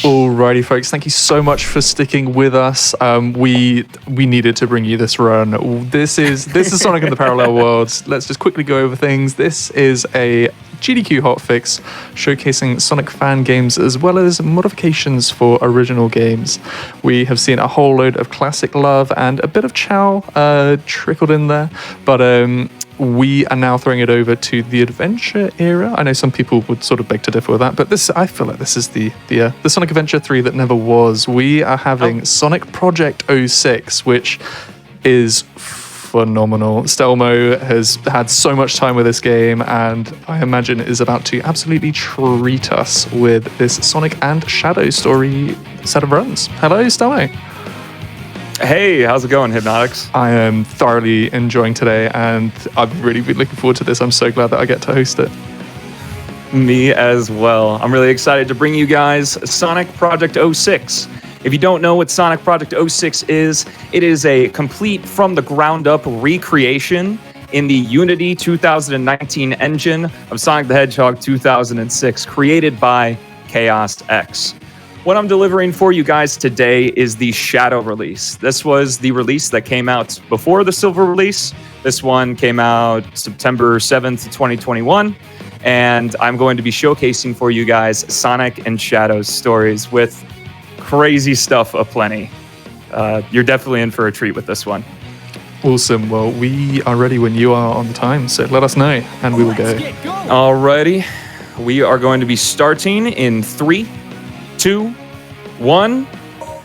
Alrighty, folks. Thank you so much for sticking with us. We needed to bring you this run. This is Sonic in the Parallel Worlds. Let's just quickly go over things. This is a GDQ hotfix showcasing Sonic fan games as well as modifications for original games. We have seen a whole load of classic love and a bit of chow trickled in there, but we are now throwing it over to the adventure era. I know some people would sort of beg to differ with that, but I feel like this is the Sonic Adventure 3 that never was. We are having Sonic Project 06, which is phenomenal. Stelmo has had so much time with this game, and I imagine is about to absolutely treat us with this Sonic and Shadow story set of runs. Hello, Stelmo. Hey, how's it going, Hypnotics? I am thoroughly enjoying today, and I've really been looking forward to this. I'm so glad that I get to host it. Me as well. I'm really excited to bring you guys Sonic Project 06. If you don't know what Sonic Project 06 is, it is a complete from-the-ground-up recreation in the Unity 2019 engine of Sonic the Hedgehog 2006, created by Chaos X. What I'm delivering for you guys today is the Shadow release. This was the release that came out before the Silver release. This one came out September 7th, 2021. And I'm going to be showcasing for you guys Sonic and Shadow's stories with crazy stuff aplenty. You're definitely in for a treat with this one. Awesome. Well, we are ready when you are on time, so let us know and we will go. Alrighty. We are going to be starting in 3, 2, 1.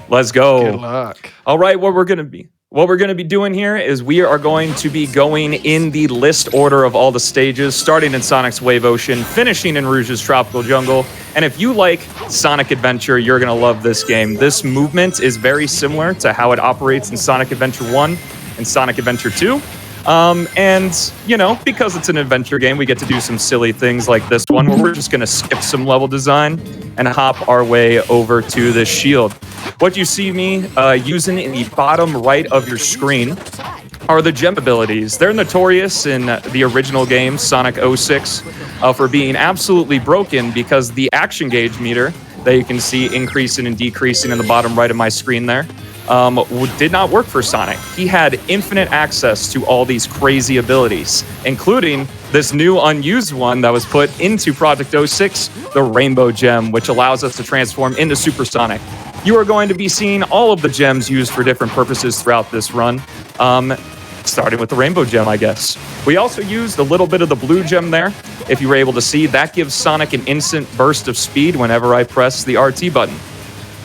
Let's go. Good luck. All right, what we're going to be doing here is we are going to be going in the list order of all the stages, starting in Sonic's Wave Ocean, finishing in Rouge's Tropical Jungle. And if you like Sonic Adventure, you're going to love this game. This movement is very similar to how it operates in Sonic Adventure 1 and Sonic Adventure 2. And, you know, because it's an adventure game, we get to do some silly things like this one, where we're just going to skip some level design and hop our way over to the shield. What you see me using in the bottom right of your screen are the gem abilities. They're notorious in the original game, Sonic 06, for being absolutely broken because the action gauge meter that you can see increasing and decreasing in the bottom right of my screen there did not work for Sonic. He had infinite access to all these crazy abilities, including this new unused one that was put into Project 06, the Rainbow Gem, which allows us to transform into Super Sonic. You are going to be seeing all of the gems used for different purposes throughout this run, starting with the Rainbow Gem, I guess. We also used a little bit of the Blue Gem there. If you were able to see, that gives Sonic an instant burst of speed whenever I press the RT button.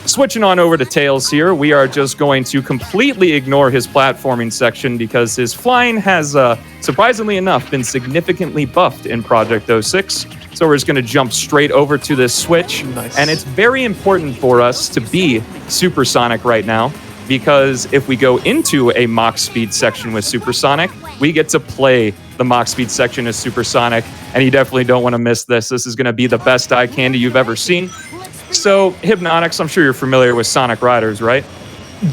Switching on over to Tails here, we are just going to completely ignore his platforming section because his flying has, surprisingly enough, been significantly buffed in Project 06. So we're just going to jump straight over to this switch. Nice. And it's very important for us to be Supersonic right now, because if we go into a Mach Speed section with Supersonic, we get to play the Mach Speed section as Supersonic, and you definitely don't want to miss this. This is going to be the best eye candy you've ever seen. So, Hypnotics, I'm sure you're familiar with Sonic Riders, right?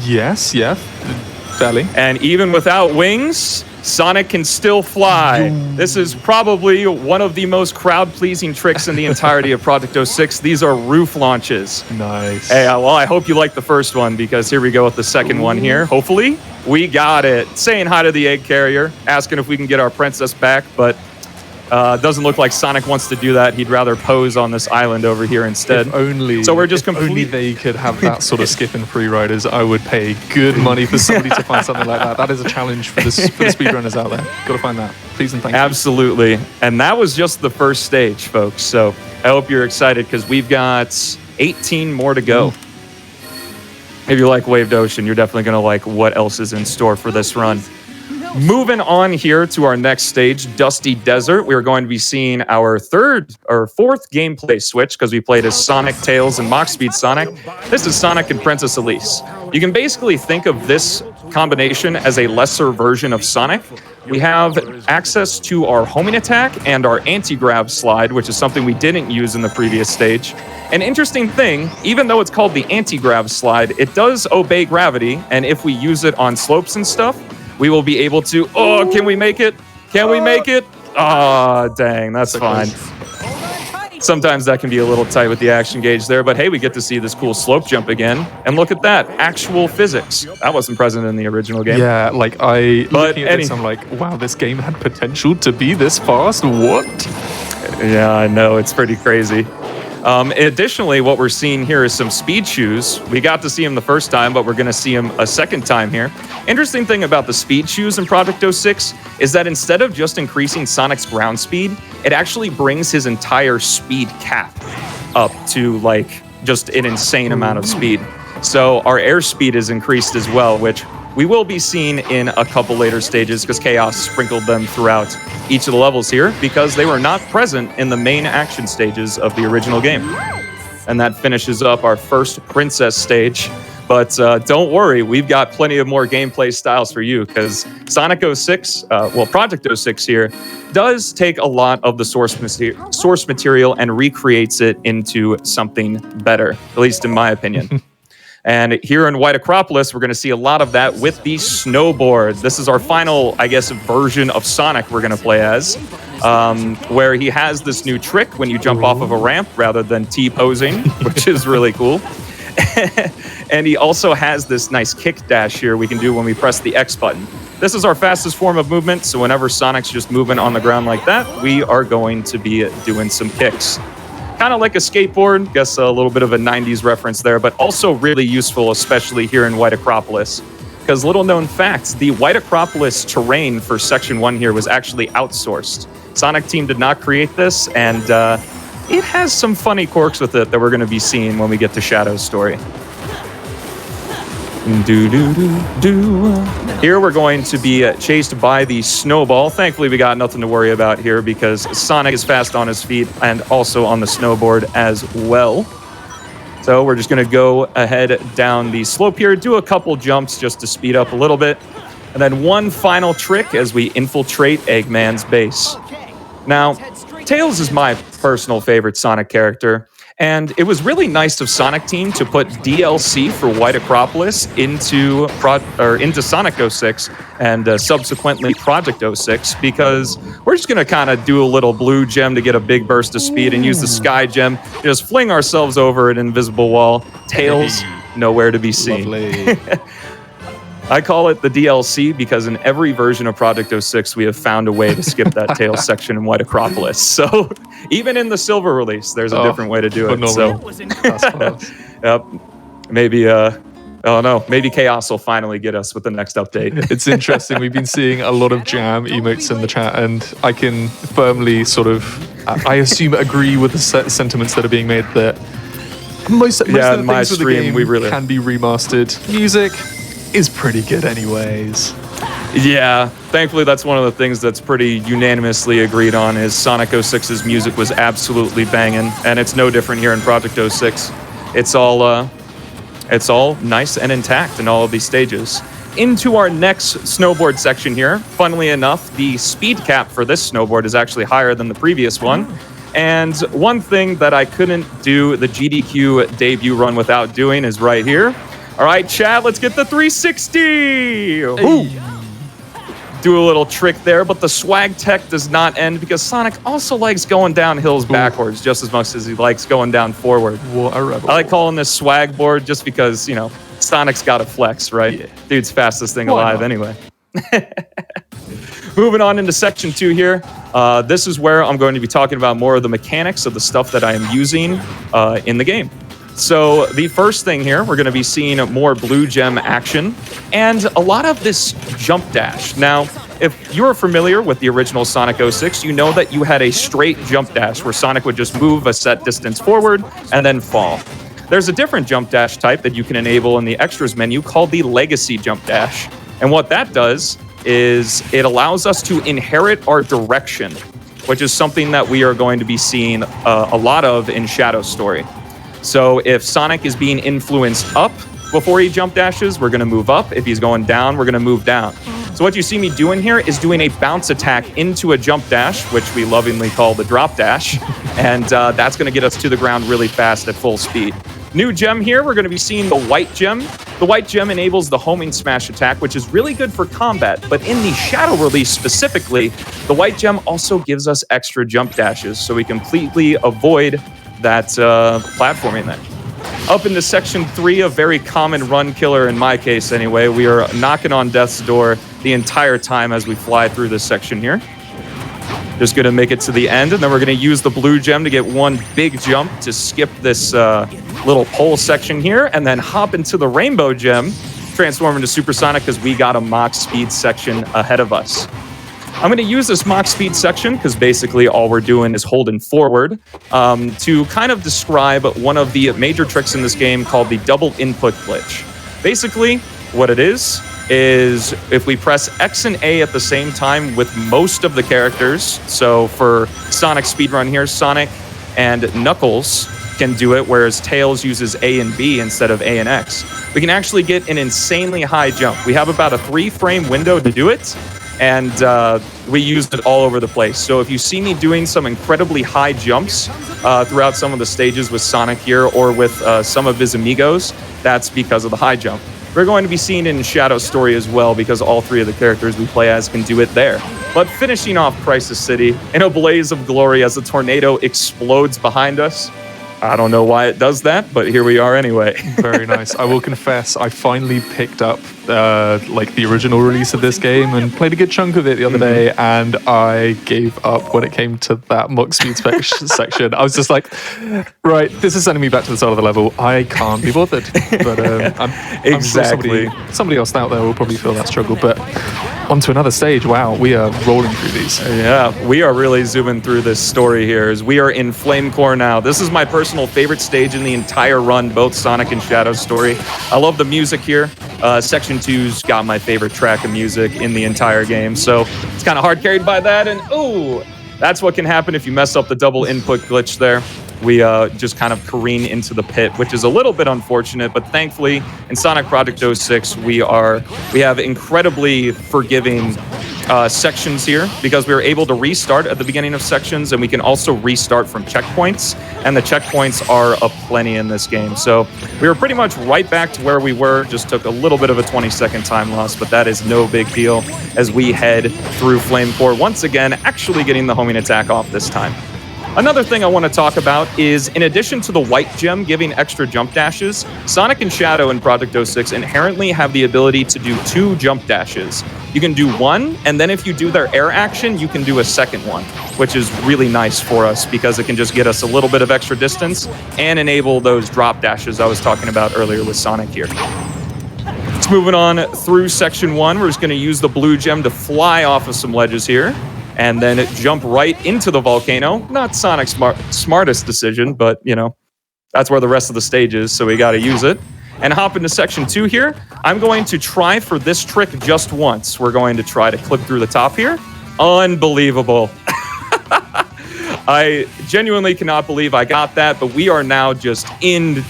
Yes, yeah, fairly. And even without wings, Sonic can still fly. This is probably one of the most crowd-pleasing tricks in the entirety of Project 06. These are roof launches. Nice. Hey, well, I hope you like the first one, because here we go with the second one here. Hopefully, we got it. Saying hi to the egg carrier, asking if we can get our princess back, but doesn't look like Sonic wants to do that. He'd rather pose on this island over here instead. If only, so we're just only they could have that sort of skip in free riders, I would pay good money for somebody to find something like that. That is a challenge for the speedrunners out there. Got to find that. Please and thank you. Absolutely. And that was just the first stage, folks. So I hope you're excited, because we've got 18 more to go. If you like Waved Ocean, you're definitely going to like what else is in store for this run. Moving on here to our next stage, Dusty Desert. We're going to be seeing our fourth gameplay switch, because we played as Sonic, Tails, and Mach Speed Sonic. This is Sonic and Princess Elise. You can basically think of this combination as a lesser version of Sonic. We have access to our homing attack and our anti-grav slide, which is something we didn't use in the previous stage. An interesting thing, even though it's called the anti-grav slide, it does obey gravity, and if we use it on slopes and stuff, we will be able to... Oh, can we make it? Can we make it? Oh, dang, that's fine. Sometimes that can be a little tight with the action gauge there, but hey, we get to see this cool slope jump again. And look at that, actual physics. That wasn't present in the original game. Yeah, like looking at this, I'm like, wow, this game had potential to be this fast. What? Yeah, I know, it's pretty crazy. Additionally, what we're seeing here is some speed shoes. We got to see him the first time, but we're going to see him a second time here. Interesting thing about the speed shoes in Project 06 is that instead of just increasing Sonic's ground speed, it actually brings his entire speed cap up to like just an insane amount of speed. So our airspeed is increased as well, which we will be seeing in a couple later stages because Chaos sprinkled them throughout each of the levels here because they were not present in the main action stages of the original game. And that finishes up our first Princess stage. But don't worry, we've got plenty of more gameplay styles for you because Sonic 06, Project 06 here, does take a lot of the source material and recreates it into something better, at least in my opinion. And here in White Acropolis, we're going to see a lot of that with the snowboard. This is our final, I guess, version of Sonic we're going to play as, where he has this new trick when you jump off of a ramp rather than T-posing, which is really cool. And he also has this nice kick dash here we can do when we press the X button. This is our fastest form of movement, so whenever Sonic's just moving on the ground like that, we are going to be doing some kicks. Kind of like a skateboard, guess a little bit of a 90s reference there, but also really useful, especially here in White Acropolis. Because little known facts, the White Acropolis terrain for Section 1 here was actually outsourced. Sonic Team did not create this, and it has some funny quirks with it that we're going to be seeing when we get to Shadow's story. Here we're going to be chased by the snowball. Thankfully, we got nothing to worry about here because Sonic is fast on his feet and also on the snowboard as well. So we're just going to go ahead down the slope here, do a couple jumps just to speed up a little bit. And then one final trick as we infiltrate Eggman's base. Now, Tails is my personal favorite Sonic character. And it was really nice of Sonic Team to put DLC for White Acropolis into Sonic 06 and subsequently Project 06 because we're just going to kind of do a little blue gem to get a big burst of speed and use the sky gem, just fling ourselves over an invisible wall. Tails, nowhere to be seen. Lovely. I call it the DLC because in every version of Project 06, we have found a way to skip that Tails section in White Acropolis. So even in the Silver release, there's a different way to do it. So, yep. Maybe, maybe Chaos will finally get us with the next update. It's interesting. We've been seeing a lot of jam emotes in the chat, and I can firmly sort of, I assume, agree with the sentiments that are being made that most of the things with the game can be remastered. Music is pretty good anyways. Yeah, thankfully that's one of the things that's pretty unanimously agreed on is Sonic 06's music was absolutely banging, and it's no different here in Project 06. It's all nice and intact in all of these stages. Into our next snowboard section here. Funnily enough, the speed cap for this snowboard is actually higher than the previous one. And one thing that I couldn't do the GDQ debut run without doing is right here. All right, Chad, let's get the 360. Ooh. Do a little trick there, but the swag tech does not end because Sonic also likes going down hills backwards just as much as he likes going down forward. What a rebel. I like calling this swag board just because, Sonic's got to flex, right? Yeah. Dude's fastest thing alive anyway. Moving on into Section 2 here. This is where I'm going to be talking about more of the mechanics of the stuff that I am using in the game. So the first thing here, we're going to be seeing more blue gem action and a lot of this jump dash. Now, if you're familiar with the original Sonic 06, you know that you had a straight jump dash where Sonic would just move a set distance forward and then fall. There's a different jump dash type that you can enable in the extras menu called the Legacy Jump Dash. And what that does is it allows us to inherit our direction, which is something that we are going to be seeing a lot of in Shadow's story. So if Sonic is being influenced up before he jump dashes, we're going to move up. If he's going down, we're going to move down. So what you see me doing here is doing a bounce attack into a jump dash, which we lovingly call the drop dash. And that's going to get us to the ground really fast at full speed. New gem here, we're going to be seeing the white gem. The white gem enables the homing smash attack, which is really good for combat, but in the shadow release specifically, the white gem also gives us extra jump dashes, so we completely avoid that platforming there. Up into section 3, a very common run killer in my case anyway. We are knocking on death's door the entire time as we fly through this section here. Just going to make it to the end, and then we're going to use the blue gem to get one big jump to skip this little pole section here, and then hop into the rainbow gem, transform into supersonic because we got a Mach speed section ahead of us. I'm going to use this Mach speed section because basically all we're doing is holding forward to kind of describe one of the major tricks in this game called the double input glitch. Basically, what it is if we press X and A at the same time with most of the characters, so for Sonic Speedrun here, Sonic and Knuckles can do it, whereas Tails uses A and B instead of A and X. We can actually get an insanely high jump. We have about a 3-frame window to do it, and we used it all over the place. So if you see me doing some incredibly high jumps throughout some of the stages with Sonic here or with some of his amigos, that's because of the high jump. We're going to be seeing it in Shadow Story as well because all 3 of the characters we play as can do it there. But finishing off Crisis City in a blaze of glory as a tornado explodes behind us. I don't know why it does that, but here we are anyway. Very nice. I will confess, I finally picked up like the original release of this game and played a good chunk of it the other day, and I gave up when it came to that Mach speed section. I was just like, right, this is sending me back to the start of the level. I can't be bothered. But I'm exactly. sure somebody else out there will probably feel that struggle. But on to another stage. Wow, we are rolling through these. Yeah, we are really zooming through this story here as we are in Flame Core now. This is my personal favorite stage in the entire run, both Sonic and Shadow Story. I love the music here. Section 2's got my favorite track of music in the entire game, so it's kind of hard carried by that, and ooh, that's what can happen if you mess up the double input glitch there. We just kind of careen into the pit, which is a little bit unfortunate, but thankfully in Sonic Project 06 we have incredibly forgiving sections here because we were able to restart at the beginning of sections, and we can also restart from checkpoints, and the checkpoints are aplenty in this game. So we were pretty much right back to where we were, just took a little bit of a 20-second time loss, but that is no big deal as we head through Flame Core once again, actually getting the homing attack off this time. Another thing I want to talk about is, in addition to the white gem giving extra jump dashes, Sonic and Shadow in Project 06 inherently have the ability to do 2 jump dashes. You can do one, and then if you do their air action, you can do a second one, which is really nice for us because it can just get us a little bit of extra distance and enable those drop dashes I was talking about earlier with Sonic here. Let's moving on through Section 1. We're just going to use the blue gem to fly off of some ledges here, and then jump right into the volcano. Not Sonic's smartest decision, but, you know, that's where the rest of the stage is, so we got to use it. And hop into Section 2 here. I'm going to try for this trick just once. We're going to try to clip through the top here. Unbelievable. I genuinely cannot believe I got that, but we are now just in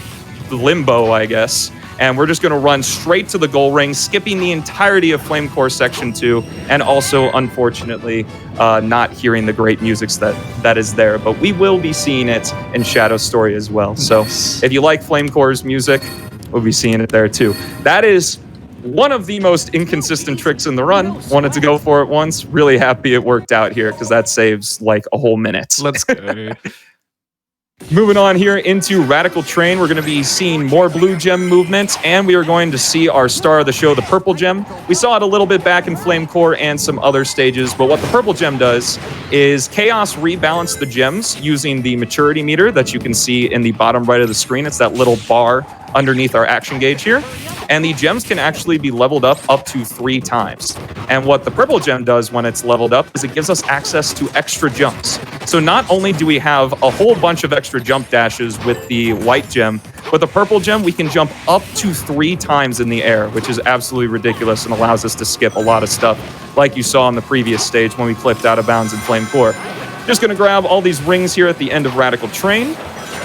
limbo, I guess. And we're just going to run straight to the goal ring, skipping the entirety of Flame Core Section 2, and also, unfortunately, not hearing the great music that is there. But we will be seeing it in Shadow Story as well. So if you like Flame Core's music, we'll be seeing it there too. That is one of the most inconsistent tricks in the run. Wanted to go for it once. Really happy it worked out here because that saves like a whole minute. Let's go. Moving on here into Radical Train, we're going to be seeing more blue gem movements, and we are going to see our star of the show, the purple gem. We saw it a little bit back in Flame Core and some other stages, but what the purple gem does is Chaos rebalance the gems using the maturity meter that you can see in the bottom right of the screen. It's that little bar underneath our action gauge here. And the gems can actually be leveled up to 3 times. And what the purple gem does when it's leveled up is it gives us access to extra jumps. So not only do we have a whole bunch of extra jump dashes with the white gem, but the purple gem, we can jump up to 3 times in the air, which is absolutely ridiculous and allows us to skip a lot of stuff like you saw in the previous stage when we flipped out of bounds in Flame Core. Just going to grab all these rings here at the end of Radical Train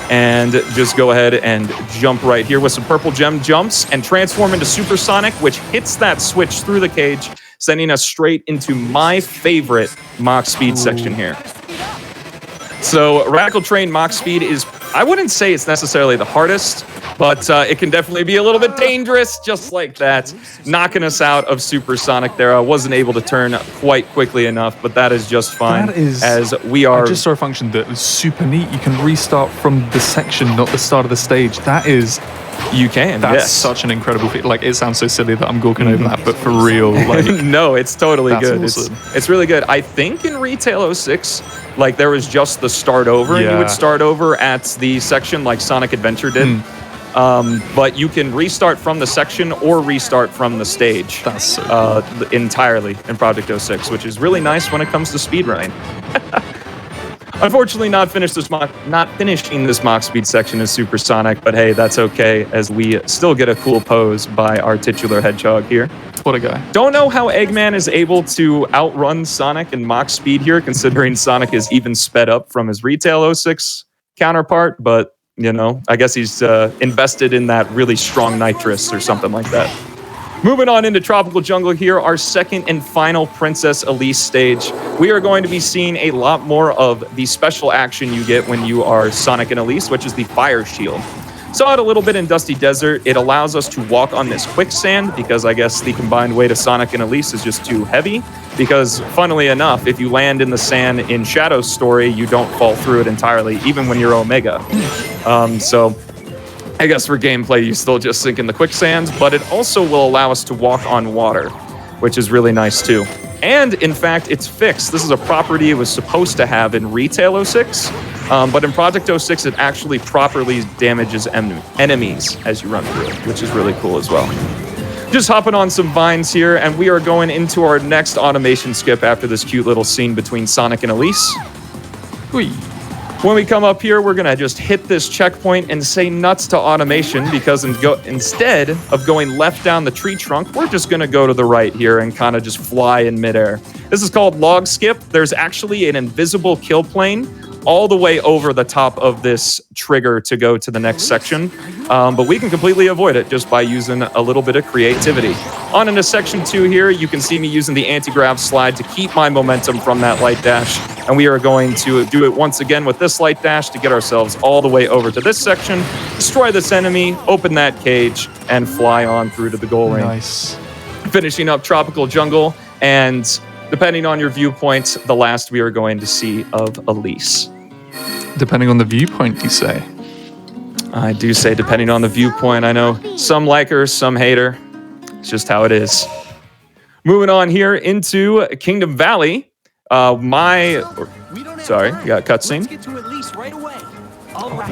and just go ahead and jump right here with some purple gem jumps and transform into Supersonic, which hits that switch through the cage, sending us straight into my favorite Mach Speed section here. So Radical Train Mach Speed is, I wouldn't say it's necessarily the hardest, But it can definitely be a little bit dangerous, just like that. Knocking us out of Supersonic there. I wasn't able to turn quite quickly enough, but that is just fine. That is, as we are. I just saw a function that was super neat. You can restart from the section, not the start of the stage. That is... You can, That's yes. such an incredible feat. Like, it sounds so silly that I'm gawking over that, but for real, like... No, it's totally that's good. Awesome. It's really good. I think in Retail 06, like, there was just the start over, and you would start over at the section like Sonic Adventure did. But you can restart from the section or restart from the stage. That's so cool. Entirely in Project 06, which is really nice when it comes to speedrunning. Unfortunately, not finishing this Mach Speed section is Supersonic, but hey, that's okay, as we still get a cool pose by our titular Hedgehog here. What a guy. Don't know how Eggman is able to outrun Sonic in Mach Speed here, considering Sonic is even sped up from his Retail 06 counterpart, but, you know, I guess he's invested in that really strong nitrous or something like that. Moving on into Tropical Jungle here, our second and final Princess Elise stage. We are going to be seeing a lot more of the special action you get when you are Sonic and Elise, which is the Fire Shield. Saw it a little bit in Dusty Desert. It allows us to walk on this quicksand because I guess the combined weight of Sonic and Elise is just too heavy. Because funnily enough, if you land in the sand in Shadow's story, you don't fall through it entirely, even when you're Omega. So I guess for gameplay, you still just sink in the quicksand, but it also will allow us to walk on water, which is really nice too. And in fact, it's fixed. This is a property it was supposed to have in Retail 06, but in Project 06, it actually properly damages enemies as you run through it, which is really cool as well. Just hopping on some vines here, and we are going into our next automation skip after this cute little scene between Sonic and Elise. Whee. When we come up here, we're going to just hit this checkpoint and say nuts to automation because instead of going left down the tree trunk, we're just going to go to the right here and kind of just fly in midair. This is called log skip. There's actually an invisible kill plane all the way over the top of this trigger to go to the next section. But we can completely avoid it just by using a little bit of creativity. On into section 2 here, you can see me using the anti-grav slide to keep my momentum from that light dash. And we are going to do it once again with this light dash to get ourselves all the way over to this section, destroy this enemy, open that cage, and fly on through to the goal ring. Nice. Finishing up Tropical Jungle, and depending on your viewpoint, the last we are going to see of Elise. Depending on the viewpoint, you say? I do say depending on the viewpoint. I know some like her, some hate her. It's just how it is. Moving on here into Kingdom Valley. Sorry, got a cutscene. The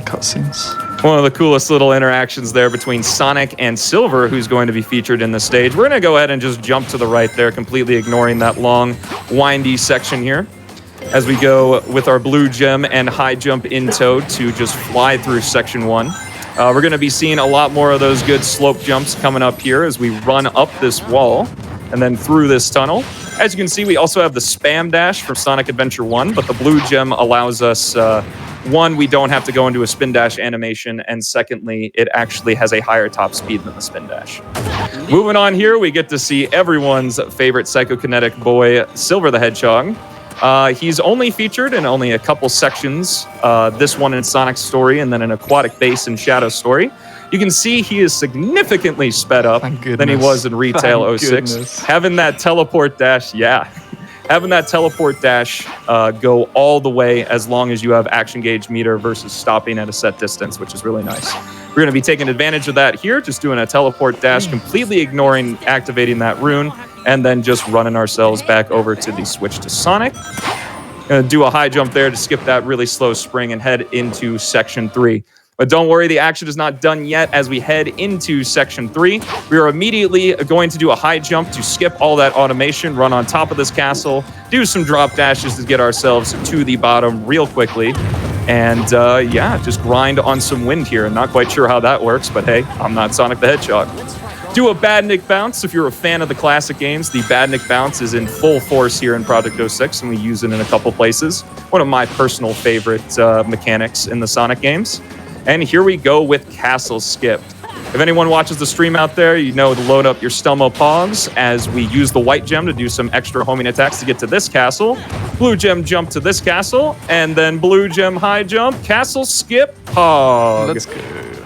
cutscenes. One of the coolest little interactions there between Sonic and Silver, who's going to be featured in the stage. We're going to go ahead and just jump to the right there, completely ignoring that long, windy section here, as we go with our blue gem and high jump in tow to just fly through section 1. We're going to be seeing a lot more of those good slope jumps coming up here as we run up this wall and then through this tunnel. As you can see, we also have the spam dash from Sonic Adventure 1, but the blue gem allows us, one, we don't have to go into a spin dash animation, and secondly, it actually has a higher top speed than the spin dash. Moving on here, we get to see everyone's favorite psychokinetic boy, Silver the Hedgehog. He's only featured in only a couple sections, this one in Sonic's story and then an Aquatic Base in Shadow's story. You can see he is significantly sped up than he was in Retail 06. Having that teleport dash, having that teleport dash go all the way as long as you have action gauge meter versus stopping at a set distance, which is really nice. We're going to be taking advantage of that here, just doing a teleport dash, completely ignoring activating that rune, and then just running ourselves back over to the switch to Sonic. Gonna do a high jump there to skip that really slow spring and head into section 3. But don't worry, the action is not done yet. As we head into section 3, we are immediately going to do a high jump to skip all that automation, run on top of this castle, do some drop dashes to get ourselves to the bottom real quickly. And just grind on some wind here. I'm not quite sure how that works, but hey, I'm not Sonic the Hedgehog. Do a Badnik bounce. If you're a fan of the classic games, the Badnik bounce is in full force here in Project 06, and we use it in a couple places. One of my personal favorite mechanics in the Sonic games. And here we go with Castle Skip. If anyone watches the stream out there, you know to load up your Stelmo Pogs as we use the white gem to do some extra homing attacks to get to this castle. Blue gem jump to this castle, and then blue gem high jump, Castle Skip Pog. Let's go.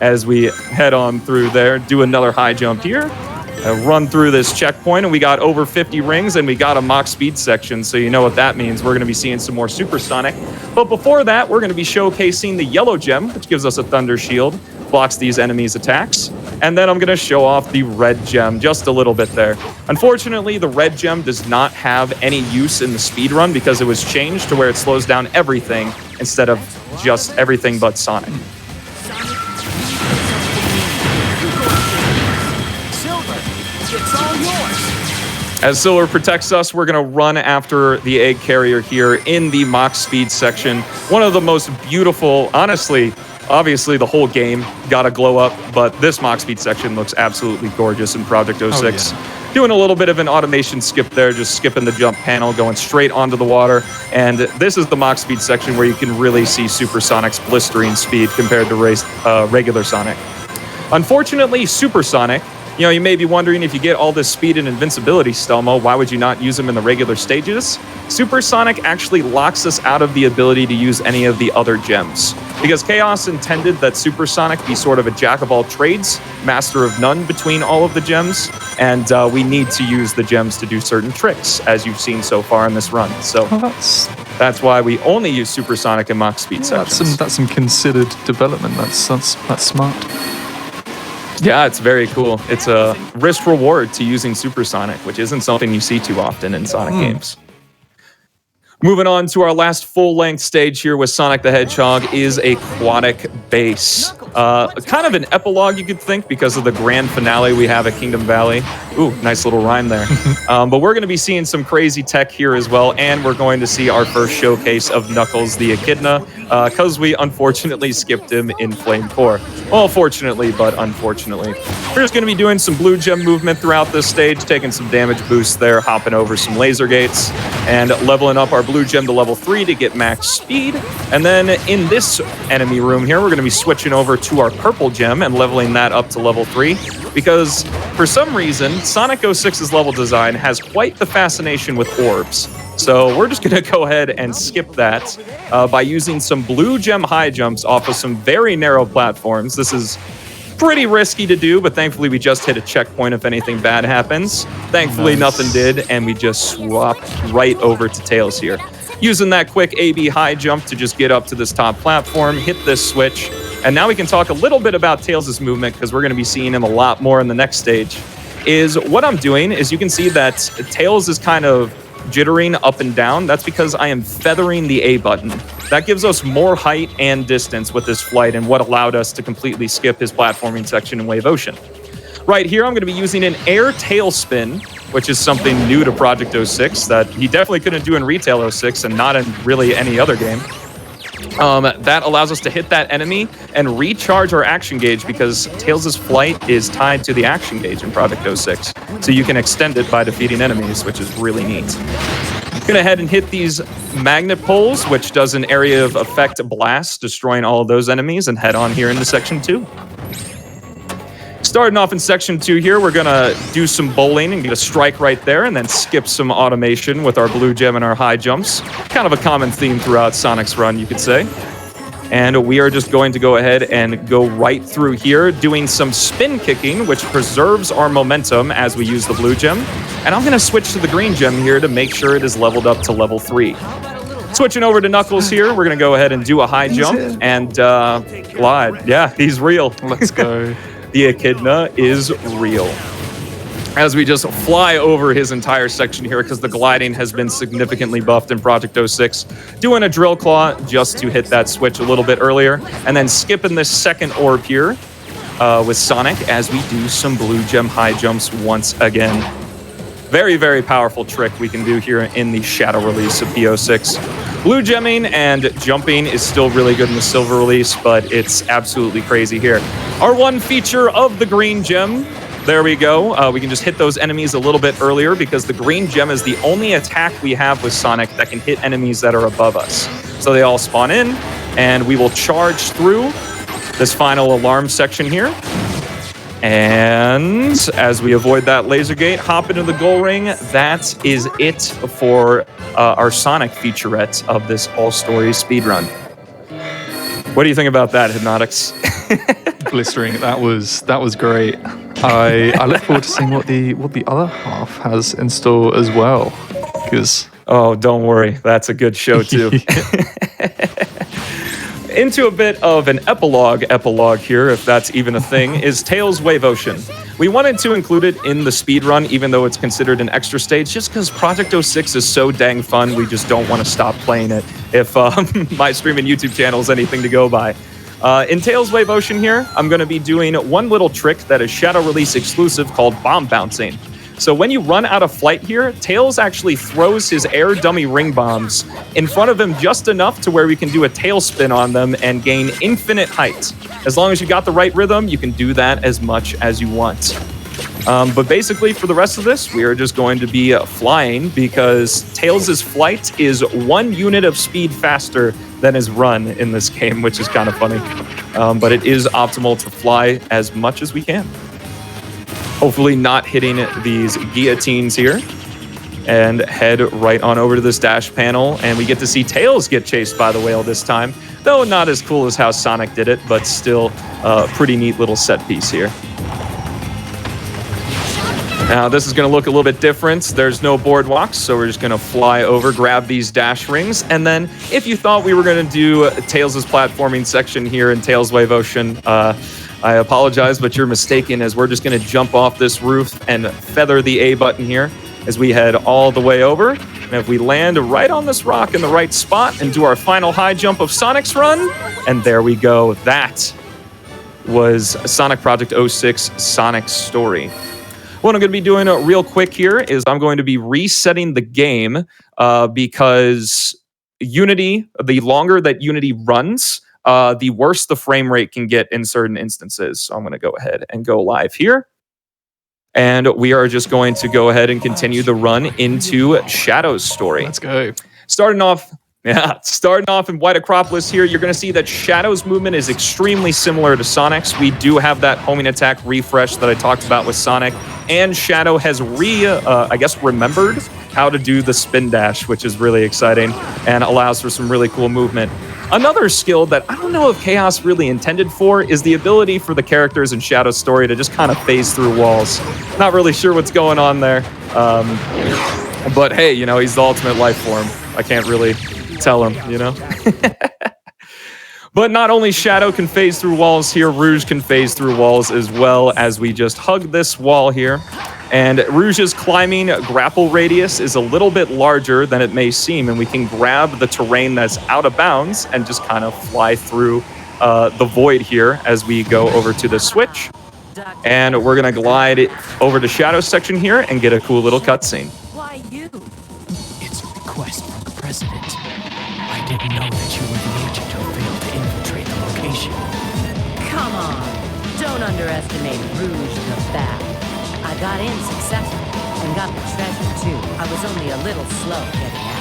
as we head on through there. Do another high jump here. Run through this checkpoint, and we got over 50 rings, and we got a Mach speed section, so you know what that means. We're going to be seeing some more Supersonic. But before that, we're going to be showcasing the yellow gem, which gives us a Thunder Shield, blocks these enemies' attacks. And then I'm going to show off the red gem just a little bit there. Unfortunately, the red gem does not have any use in the speedrun because it was changed to where it slows down everything instead of just everything but Sonic. It's all yours. As Silver protects us, we're going to run after the egg carrier here in the Mach speed section. One of the most beautiful, honestly, obviously the whole game got a glow up, but this Mach speed section looks absolutely gorgeous in Project 06. Yeah. Doing a little bit of an automation skip there, just skipping the jump panel, going straight onto the water. And this is the Mach speed section where you can really see Supersonic's blistering speed compared to regular Sonic. Unfortunately, Supersonic, you know, you may be wondering, if you get all this speed and invincibility, Stelmo, why would you not use them in the regular stages? Supersonic actually locks us out of the ability to use any of the other gems. Because Chaos intended that Supersonic be sort of a jack of all trades, master of none between all of the gems, and we need to use the gems to do certain tricks, as you've seen so far in this run. So that's why we only use Supersonic and Mach speed sections. That's some considered development. That's smart. Yeah, it's very cool. It's a risk reward to using Supersonic, which isn't something you see too often in Sonic games. Moving on to our last full-length stage here with Sonic the Hedgehog is Aquatic Base. Kind of an epilogue, you could think, because of the grand finale we have at Kingdom Valley. Ooh, nice little rhyme there. But we're going to be seeing some crazy tech here as well, and we're going to see our first showcase of Knuckles the Echidna, because we unfortunately skipped him in Flame Core. Well, fortunately, but unfortunately. We're just going to be doing some blue gem movement throughout this stage, taking some damage boosts there, hopping over some laser gates, and leveling up our blue gem to level 3 to get max speed. And then in this enemy room here, we're going to be switching over to our purple gem and leveling that up to level 3, because for some reason, Sonic 06's level design has quite the fascination with orbs. So we're just going to go ahead and skip that by using some blue gem high jumps off of some very narrow platforms. This is pretty risky to do, but thankfully we just hit a checkpoint if anything bad happens. Thankfully nothing did, and we just swapped right over to Tails here. Using that quick AB high jump to just get up to this top platform, hit this switch, and now we can talk a little bit about Tails' movement, because we're going to be seeing him a lot more in the next stage. What I'm doing is you can see that Tails is kind of jittering up and down. That's because I am feathering the A button. That gives us more height and distance with this flight, and what allowed us to completely skip his platforming section in Wave Ocean. Right here, I'm going to be using an air tailspin, which is something new to Project 06 that he definitely couldn't do in Retail 06 and not in really any other game. That allows us to hit that enemy and recharge our action gauge, because Tails' flight is tied to the action gauge in Project 06. So you can extend it by defeating enemies, which is really neat. I'm gonna head and hit these magnet poles, which does an area of effect blast, destroying all of those enemies, and head on here into Section 2. Starting off in Section 2 here, we're gonna do some bowling and get a strike right there, and then skip some automation with our blue gem and our high jumps. Kind of a common theme throughout Sonic's run, you could say. And we are just going to go ahead and go right through here, doing some spin kicking, which preserves our momentum as we use the blue gem. And I'm gonna switch to the green gem here to make sure it is leveled up to level 3. Switching over to Knuckles here, we're gonna go ahead and do a high jump and glide. Yeah, he's real. Let's go. The Echidna is real. As we just fly over his entire section here, because the gliding has been significantly buffed in Project 06, doing a drill claw just to hit that switch a little bit earlier, and then skipping this second orb here with Sonic as we do some blue gem high jumps once again. Very, very powerful trick we can do here in the Shadow release of P06. Blue gemming and jumping is still really good in the Silver release, but it's absolutely crazy here. Our one feature of the green gem, there we go. We can just hit those enemies a little bit earlier, because the green gem is the only attack we have with Sonic that can hit enemies that are above us. So they all spawn in, and we will charge through this final alarm section here. And as we avoid that laser gate, hop into the goal ring. That is it for our Sonic featurette of this all-story speedrun. What do you think about that, Hypnotics? Blistering. That was great. I look forward to seeing what the other half has in store as well. Because oh, don't worry, that's a good show too. Into a bit of an epilogue here, if that's even a thing, is Tails Wave Ocean. We wanted to include it in the speedrun, even though it's considered an extra stage, just because Project 06 is so dang fun, we just don't want to stop playing it if my stream and YouTube channel is anything to go by. In Tails Wave Ocean here, I'm going to be doing one little trick that is Shadow Release exclusive called Bomb Bouncing. So when you run out of flight here, Tails actually throws his air dummy ring bombs in front of him just enough to where we can do a tailspin on them and gain infinite height. As long as you got the right rhythm, you can do that as much as you want. But basically, for the rest of this, we are just going to be flying because Tails' flight is 1 unit of speed faster than his run in this game, which is kind of funny. But it is optimal to fly as much as we can. Hopefully not hitting these guillotines here. And head right on over to this dash panel. And we get to see Tails get chased by the whale this time. Though not as cool as how Sonic did it, but still a pretty neat little set piece here. Now, this is going to look a little bit different. There's no boardwalks, so we're just going to fly over, grab these dash rings, and then if you thought we were going to do Tails' platforming section here in Tails Wave Ocean, I apologize, but you're mistaken, as we're just going to jump off this roof and feather the A button here as we head all the way over. And if we land right on this rock in the right spot and do our final high jump of Sonic's run, and there we go. That was Sonic Project 06 Sonic's story. What I'm going to be doing real quick here is I'm going to be resetting the game because Unity, the longer that Unity runs, the worse the frame rate can get in certain instances. So I'm going to go ahead and go live here. And we are just going to go ahead and continue the run into Shadow's story. let's go. Starting off in White Acropolis here, you're going to see that Shadow's movement is extremely similar to Sonic's. We do have that homing attack refresh that I talked about with Sonic, and Shadow has remembered how to do the spin dash, which is really exciting and allows for some really cool movement. Another skill that I don't know if Chaos really intended for is the ability for the characters in Shadow's story to just kind of phase through walls. Not really sure what's going on there. But hey, you know, he's the ultimate life form. I can't really tell him, you know? But not only Shadow can phase through walls here, Rouge can phase through walls as well, as we just hug this wall here. And Rouge's climbing grapple radius is a little bit larger than it may seem, and we can grab the terrain that's out of bounds and just kind of fly through the void here as we go over to the switch. And we're going to glide it over to Shadow's section here and get a cool little cutscene. Why you? It's a request from the president. I didn't know that you were the agent who failed to infiltrate the location. Come on, don't underestimate Rouge the Bat. I got in successfully and got the treasure too. I was only a little slow getting out.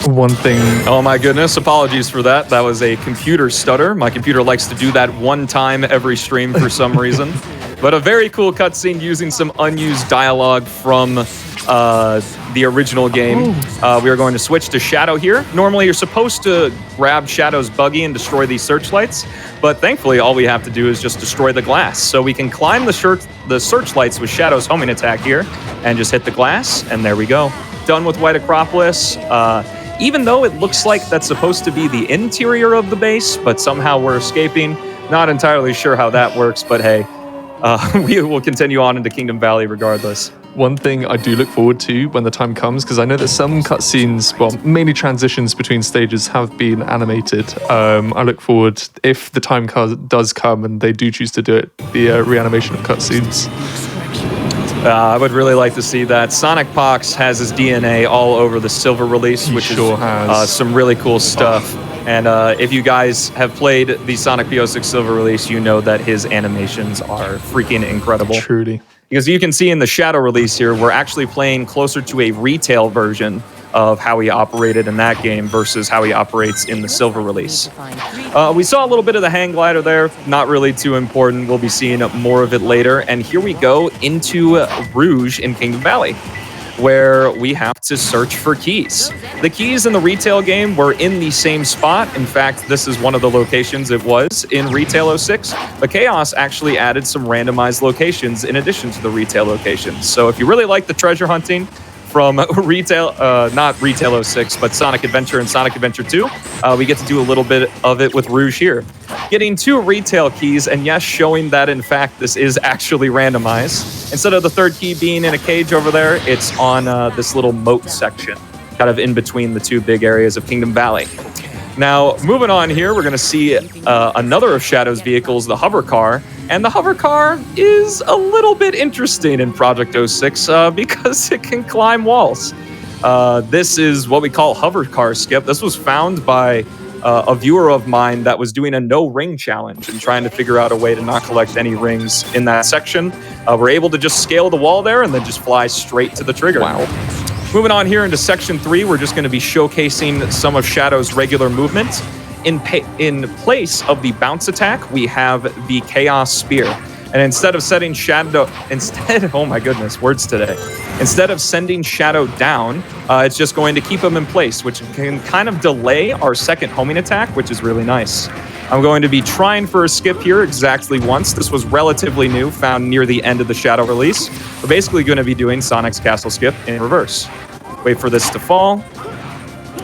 One thing. Oh my goodness, apologies for that. That was a computer stutter. My computer likes to do that one time every stream for some reason. But a very cool cutscene using some unused dialogue from the original game. We are going to switch to Shadow here. Normally, you're supposed to grab Shadow's buggy and destroy these searchlights, but thankfully, all we have to do is just destroy the glass. So we can climb the searchlights with Shadow's homing attack here and just hit the glass, and there we go. Done with White Acropolis. Even though it looks like that's supposed to be the interior of the base, but somehow we're escaping. Not entirely sure how that works, but hey, we will continue on into Kingdom Valley regardless. One thing I do look forward to when the time comes, because I know that some cutscenes, well, mainly transitions between stages, have been animated. I look forward, if the time does come and they do choose to do it, the reanimation of cutscenes. I would really like to see that. Sonic Pox has his DNA all over the Silver release, which sure has some really cool stuff. And if you guys have played the Sonic P06 Silver release, you know that his animations are freaking incredible. Truly. Because you can see in the Shadow release here, we're actually playing closer to a retail version of how he operated in that game versus how he operates in the Silver release. We saw a little bit of the hang glider there, not really too important. We'll be seeing more of it later. And here we go into Rouge in Kingdom Valley. where we have to search for keys. The keys in the retail game were in the same spot. In fact, this is one of the locations it was in Retail 06. But Chaos actually added some randomized locations in addition to the retail locations. So if you really like the treasure hunting from retail, not Retail 06, but Sonic Adventure and Sonic Adventure 2, we get to do a little bit of it with Rouge here. Getting 2 retail keys, and yes, showing that in fact this is actually randomized. Instead of the 3rd key being in a cage over there, it's on this little moat section, kind of in between the 2 big areas of Kingdom Valley. Now, moving on here, we're going to see another of Shadow's vehicles, the hover car. And the hover car is a little bit interesting in Project 06 because it can climb walls. This is what we call hover car skip. This was found by a viewer of mine that was doing a no ring challenge and trying to figure out a way to not collect any rings in that section. We're able to just scale the wall there and then just fly straight to the trigger. Wow. Moving on here into Section 3, we're just going to be showcasing some of Shadow's regular movements. In place of the bounce attack, we have the Chaos Spear. And instead of setting Shadow... oh my goodness, words today. Instead of sending Shadow down, it's just going to keep him in place, which can kind of delay our second homing attack, which is really nice. I'm going to be trying for a skip here exactly once. This was relatively new, found near the end of the Shadow release. We're basically going to be doing Sonic's Castle Skip in reverse. Wait for this to fall.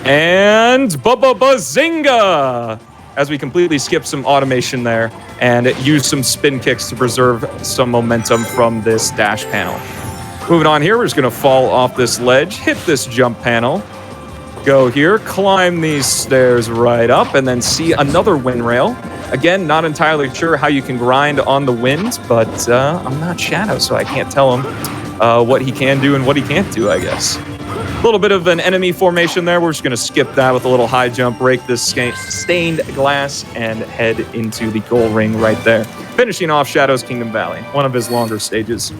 And bazinga! As we completely skip some automation there and use some spin kicks to preserve some momentum from this dash panel. Moving on here, we're just going to fall off this ledge, hit this jump panel, go here, climb these stairs right up, and then see another wind rail. Again, not entirely sure how you can grind on the wind, but I'm not Shadow, so I can't tell him what he can do and what he can't do, I guess. A little bit of an enemy formation there. We're just going to skip that with a little high jump, break this stained glass, and head into the goal ring right there. Finishing off Shadow's Kingdom Valley, one of his longer stages.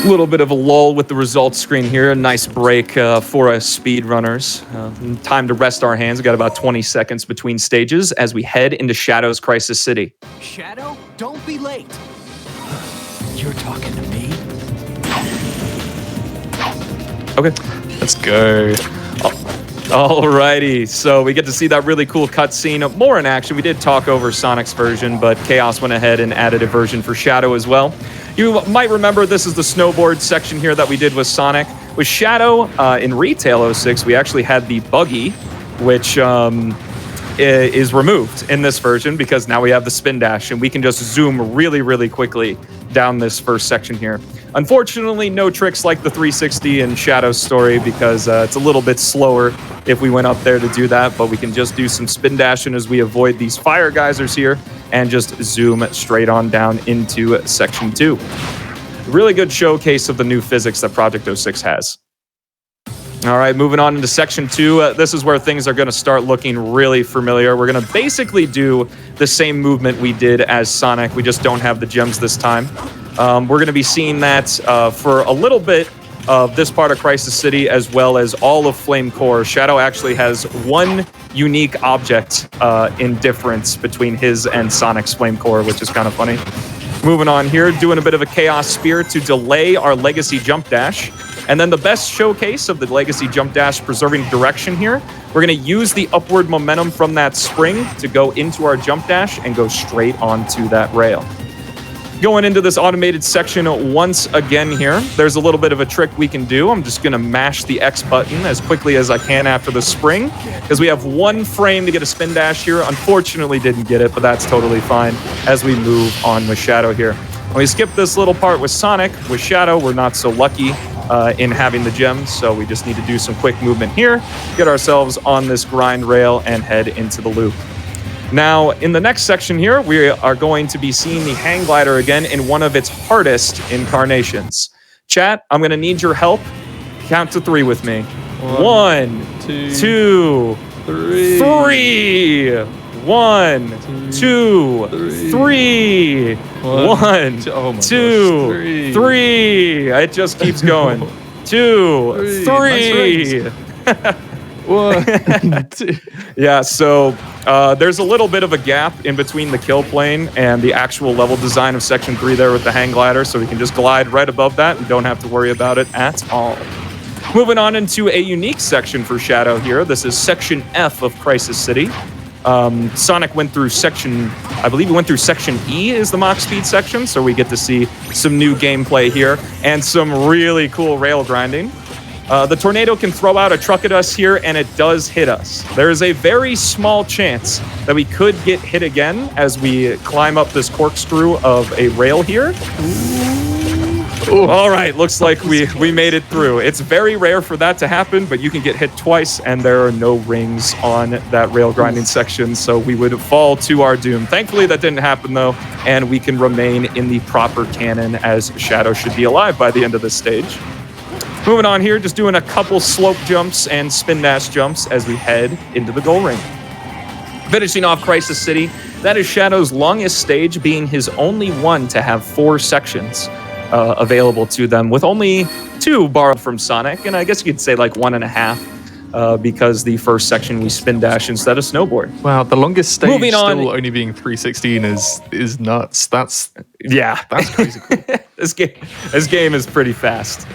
A little bit of a lull with the results screen here. A nice break for us speedrunners. Time to rest our hands. We've got about 20 seconds between stages as we head into Shadow's Crisis City. Shadow, don't be late. You're talking to me? Okay. Let's go. Alrighty, so we get to see that really cool cutscene, more in action. We did talk over Sonic's version, but Chaos went ahead and added a version for Shadow as well. You might remember this is the snowboard section here that we did with Sonic. With Shadow, in Retail 06, we actually had the buggy, which is removed in this version because now we have the spin dash and we can just zoom really, really quickly down this first section here. Unfortunately, no tricks like the 360 in Shadow's story because it's a little bit slower if we went up there to do that, but we can just do some spin dashing as we avoid these fire geysers here and just zoom straight on down into Section 2. Really good showcase of the new physics that Project 06 has. All right, moving on into Section 2. This is where things are going to start looking really familiar. We're going to basically do the same movement we did as Sonic. We just don't have the gems this time. We're going to be seeing that for a little bit of this part of Crisis City as well as all of Flame Core. Shadow actually has one unique object in difference between his and Sonic's Flame Core, which is kind of funny. Moving on here, doing a bit of a Chaos Spear to delay our Legacy Jump Dash. And then the best showcase of the Legacy Jump Dash preserving direction here, we're going to use the upward momentum from that spring to go into our Jump Dash and go straight onto that rail. Going into this automated section once again here, there's a little bit of a trick we can do. I'm just going to mash the X button as quickly as I can after the spring because we have one frame to get a spin dash here. Unfortunately, didn't get it, but that's totally fine as we move on with Shadow here. When we skip this little part with Sonic, with Shadow, we're not so lucky in having the gems, so we just need to do some quick movement here, get ourselves on this grind rail, and head into the loop. Now, in the next section here, we are going to be seeing the hang glider again in one of its hardest incarnations. Chat, I'm going to need your help. Count to 3 with me. 1, 2, 3. 1, 2, 3. 1, 2, 3. It just keeps going. 2, 3. What? Yeah, so there's a little bit of a gap in between the kill plane and the actual level design of Section 3 there with the hang glider, so we can just glide right above that and don't have to worry about it at all. Moving on into a unique section for Shadow here. This is Section F of Crisis City. Sonic went through I believe he went through Section E is the Mach Speed section, so we get to see some new gameplay here and some really cool rail grinding. The tornado can throw out a truck at us here, and it does hit us. There is a very small chance that we could get hit again as we climb up this corkscrew of a rail here. Ooh. All right, looks like we made it through. It's very rare for that to happen, but you can get hit twice, and there are no rings on that rail grinding section, so we would fall to our doom. Thankfully, that didn't happen, though, and we can remain in the proper canon as Shadow should be alive by the end of this stage. Moving on here, just doing a couple slope jumps and spin dash jumps as we head into the goal ring. Finishing off Crisis City, that is Shadow's longest stage, being his only one to have 4 sections available to them, with only 2 borrowed from Sonic, and I guess you could say like 1.5 because the first section we spin dash instead of snowboard. Wow, the longest stage Moving on, still only being 316 is nuts. That's crazy cool. This game is pretty fast.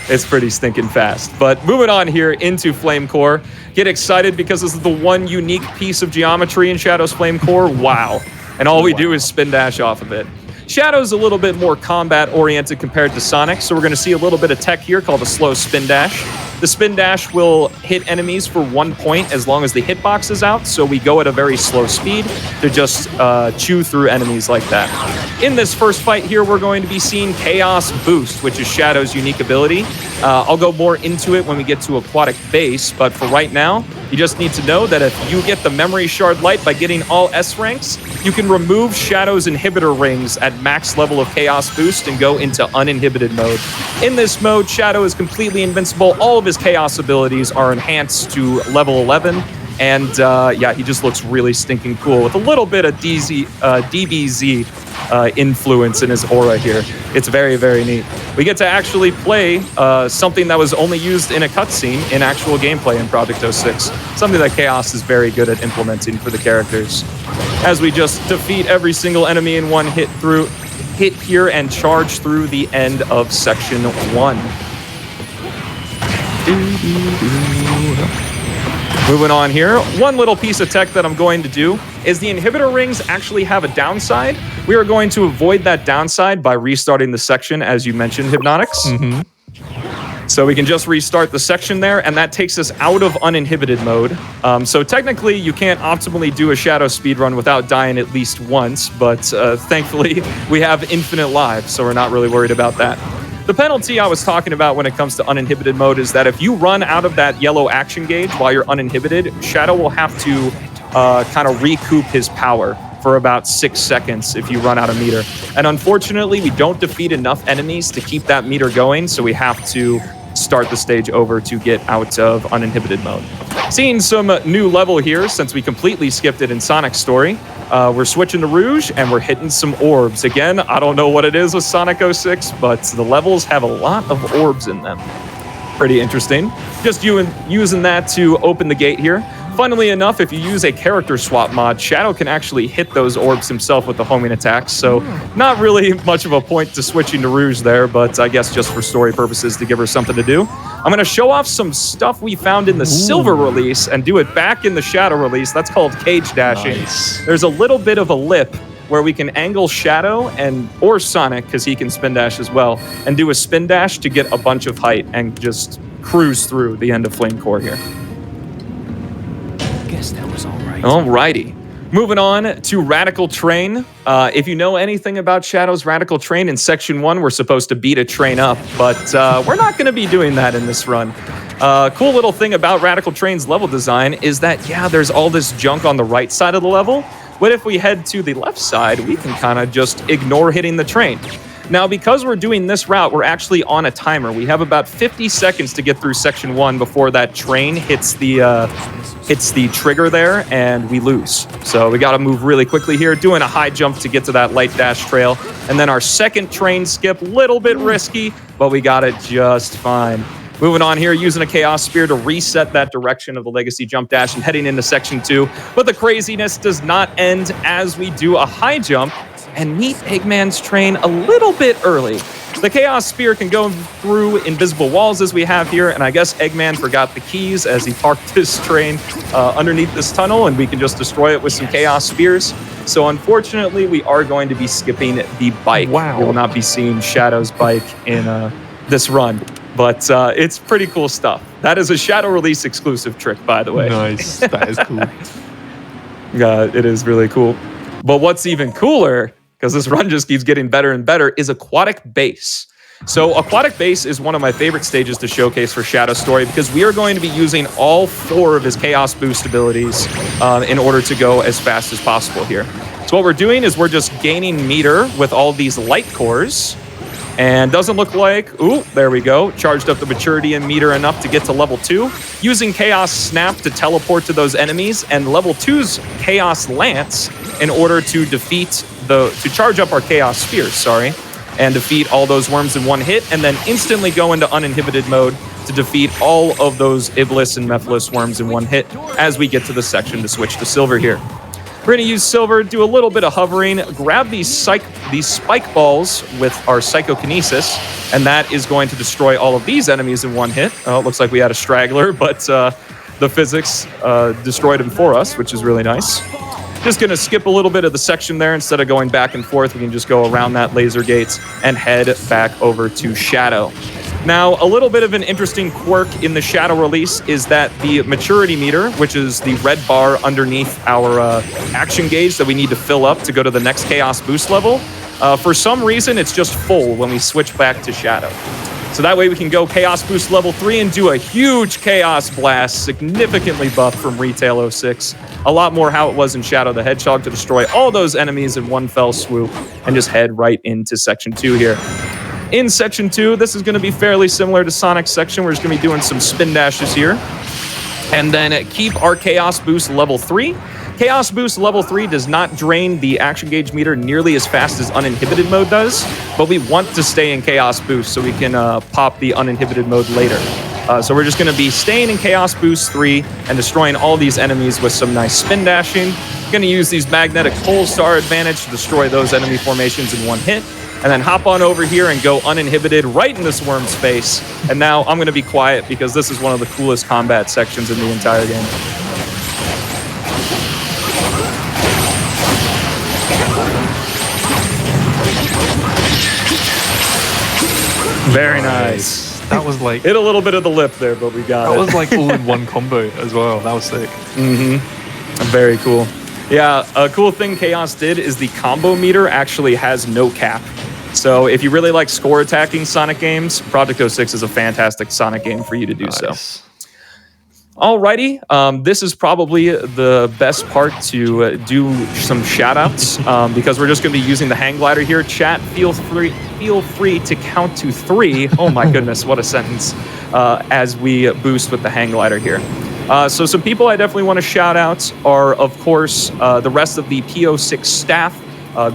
It's pretty stinking fast. But moving on here into Flame Core. Get excited because this is the one unique piece of geometry in Shadow's Flame Core. Wow. And all we do is spin dash off of it. Shadow's a little bit more combat-oriented compared to Sonic, so we're going to see a little bit of tech here called a slow spin dash. The spin dash will hit enemies for 1 point as long as the hitbox is out, so we go at a very slow speed to just chew through enemies like that. In this first fight here, we're going to be seeing Chaos Boost, which is Shadow's unique ability. I'll go more into it when we get to Aquatic Base, but for right now, you just need to know that if you get the Memory Shard Light by getting all S ranks, you can remove Shadow's inhibitor rings at max level of Chaos Boost and go into uninhibited mode. In this mode, Shadow is completely invincible. All of his Chaos abilities are enhanced to level 11. And yeah, he just looks really stinking cool with a little bit of DBZ influence in his aura here. It's very, very neat. We get to actually play something that was only used in a cutscene in actual gameplay in Project 06. Something that Chaos is very good at implementing for the characters. As we just defeat every single enemy in one hit here and charge through the end of Section 1. Moving on here, one little piece of tech that I'm going to do is the inhibitor rings actually have a downside. We are going to avoid that downside by restarting the section, as you mentioned, Hypnotics. Mm-hmm. So we can just restart the section there, and that takes us out of uninhibited mode. So technically, you can't optimally do a Shadow speedrun without dying at least once, but thankfully, we have infinite lives, so we're not really worried about that. The penalty I was talking about when it comes to uninhibited mode is that if you run out of that yellow action gauge while you're uninhibited, Shadow will have to kind of recoup his power for about 6 seconds if you run out of meter. And unfortunately, we don't defeat enough enemies to keep that meter going, so we have to start the stage over to get out of uninhibited mode. Seeing some new level here since we completely skipped it in Sonic's story. We're switching to Rouge and we're hitting some orbs. Again, I don't know what it is with Sonic 06, but the levels have a lot of orbs in them. Pretty interesting. Just using that to open the gate here. Funnily enough, if you use a character swap mod, Shadow can actually hit those orbs himself with the homing attacks, so not really much of a point to switching to Rouge there, but I guess just for story purposes to give her something to do. I'm going to show off some stuff we found in the Silver release and do it back in the Shadow release. That's called cage dashing. Nice. There's a little bit of a lip where we can angle Shadow or Sonic, because he can spin dash as well, and do a spin dash to get a bunch of height and just cruise through the end of Flame Core here. Guess that was all right. Alrighty. Moving on to Radical Train. If you know anything about Shadow's Radical Train, in Section 1, we're supposed to beat a train up, but we're not going to be doing that in this run. Cool little thing about Radical Train's level design is that, yeah, there's all this junk on the right side of the level, but if we head to the left side, we can kind of just ignore hitting the train. Now, because we're doing this route, we're actually on a timer. We have about 50 seconds to get through Section 1 before that train hits the trigger there, and we lose. So we got to move really quickly here, doing a high jump to get to that light dash trail. And then our second train skip, little bit risky, but we got it just fine. Moving on here, using a Chaos Spear to reset that direction of the Legacy Jump Dash and heading into Section 2. But the craziness does not end as we do a high jump and meet Eggman's train a little bit early. The Chaos Spear can go through invisible walls as we have here, and I guess Eggman forgot the keys as he parked his train underneath this tunnel, and we can just destroy it with some Chaos Spears. So unfortunately, we are going to be skipping the bike. Wow. We will not be seeing Shadow's bike in this run, but it's pretty cool stuff. That is a Shadow Release exclusive trick, by the way. Nice. That is cool. It is really cool. But what's even cooler, because this run just keeps getting better and better, is Aquatic Base. So Aquatic Base is one of my favorite stages to showcase for Shadow's story because we are going to be using all 4 of his Chaos Boost abilities in order to go as fast as possible here. So what we're doing is we're just gaining meter with all these light cores. And doesn't look like, ooh, there we go. Charged up the maturity and meter enough to get to level 2. Using Chaos Snap to teleport to those enemies and level 2's Chaos Lance in order to charge up our Chaos Spears, and defeat all those worms in one hit, and then instantly go into uninhibited mode to defeat all of those Iblis and Mephiles worms in one hit as we get to the section to switch to Silver here. We're going to use Silver, do a little bit of hovering, grab these spike balls with our Psychokinesis, and that is going to destroy all of these enemies in one hit. Oh, it looks like we had a straggler, but the physics destroyed him for us, which is really nice. Just going to skip a little bit of the section there. Instead of going back and forth, we can just go around that laser gates and head back over to Shadow. Now, a little bit of an interesting quirk in the Shadow Release is that the maturity meter, which is the red bar underneath our action gauge that we need to fill up to go to the next Chaos Boost level, for some reason, it's just full when we switch back to Shadow. So that way we can go Chaos Boost level 3 and do a huge Chaos Blast, significantly buffed from Retail 06. A lot more how it was in Shadow the Hedgehog to destroy all those enemies in one fell swoop and just head right into Section 2 here. In Section 2, this is going to be fairly similar to Sonic's section. We're just going to be doing some spin dashes here. And then keep our Chaos Boost level 3. Chaos Boost level 3 does not drain the action gauge meter nearly as fast as uninhibited mode does, but we want to stay in Chaos Boost so we can pop the uninhibited mode later. So we're just going to be staying in Chaos Boost 3 and destroying all these enemies with some nice spin dashing. Going to use these magnetic poles to our advantage to destroy those enemy formations in one hit. And then hop on over here and go uninhibited right in this worm's face. And now I'm going to be quiet because this is one of the coolest combat sections in the entire game. Very nice. That was like... Hit a little bit of the lip there, but we got it. That was like all in one combo as well. That was sick. Very cool. Yeah, a cool thing Chaos did is the combo meter actually has no cap. So if you really like score attacking Sonic games, Project 06 is a fantastic Sonic game for you to do so. Alrighty, this is probably the best part to do some shout-outs because we're just going to be using the hang glider here. Chat, feel free to count to 3. Oh my goodness, what a sentence. As we boost with the hang glider here. So some people I definitely want to shout out are, of course, the rest of the PO6 staff.